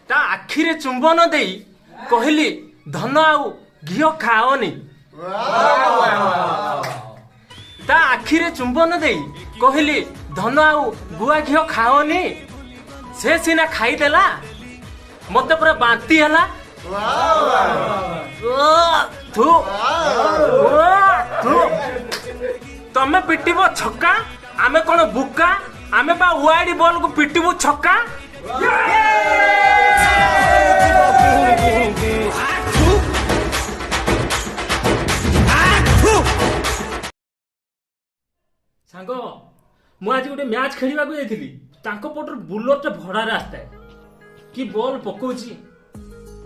ता आखिरे चुंबन देई कहली धन आउ घिओ खाओनी। ता आखिरे चुंबन देई कहली धन आउ गुआ घिओ खाओनी। से सीना खाईदेला मते पूरा बांती हला। थू तमे पिटिबो छक्का आमे कोन बुक्का आमे बा वाइड बॉल को पिटिबो छक्का। सांग मु आज गोटे मैच खेलिबा को जाइथिली तांको पटर बुलर टे भड़ा रास्ता कि बॉल पकोची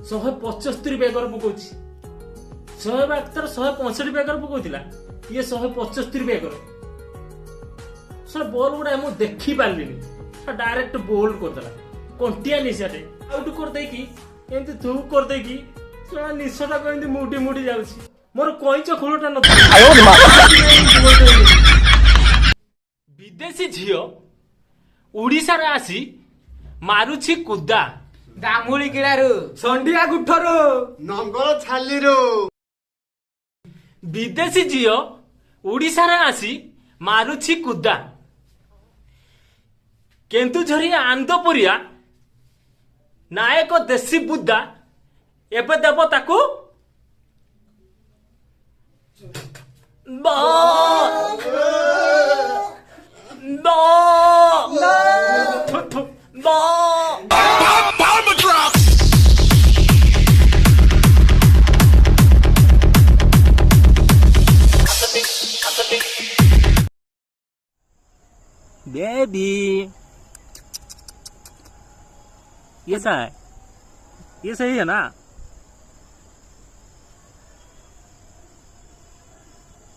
175 बेगर पकोची 165 बेगर पकोतिला ये 175 बेगर सर बॉल गुडा मु देखि पारलिनी सर डायरेक्ट बोल्ड कर देला कंटिया निशाटे आउट कर दे की एंती तू कर दे की सर निशाटा को एंती मुडी मुडी जाउची मोर कोइच खोलटा न विदेशी झियो उड़ीसा रे आसी मारुछि कुदा दामुली किड़ारू संडिया गुठरू नंगल छालीरू। विदेशी झियो उड़ीसा रे आसी मारुछि कुदा केन्दुझरी आंदपुरिया नायक देशी बुद्धा एबे देव ताकू बेबी ये सही है ना।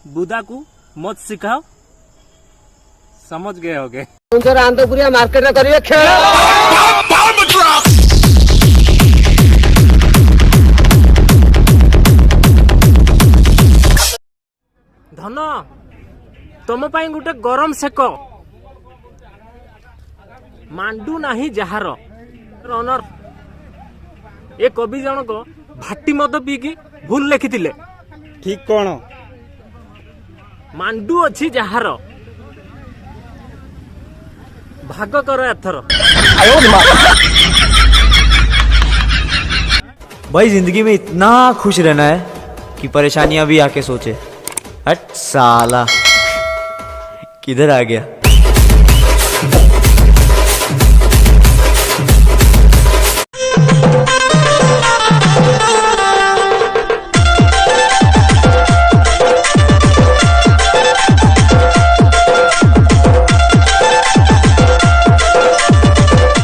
बुदा को मत सिखाओ समझ गए होगे। आंदपुरिया मार्केट में करिए खेल धन तुम पाई गोटे गरम सेक मांडू नाही जहार रनर ए कवि जनक भाटी मद पीकी भूल लिखिथिले ठीक कौन मांडू अच्छी जहार भाग कर एथर। भाई जिंदगी में इतना खुश रहना है कि परेशानियां भी आके सोचे। हट साला किधर आ गया।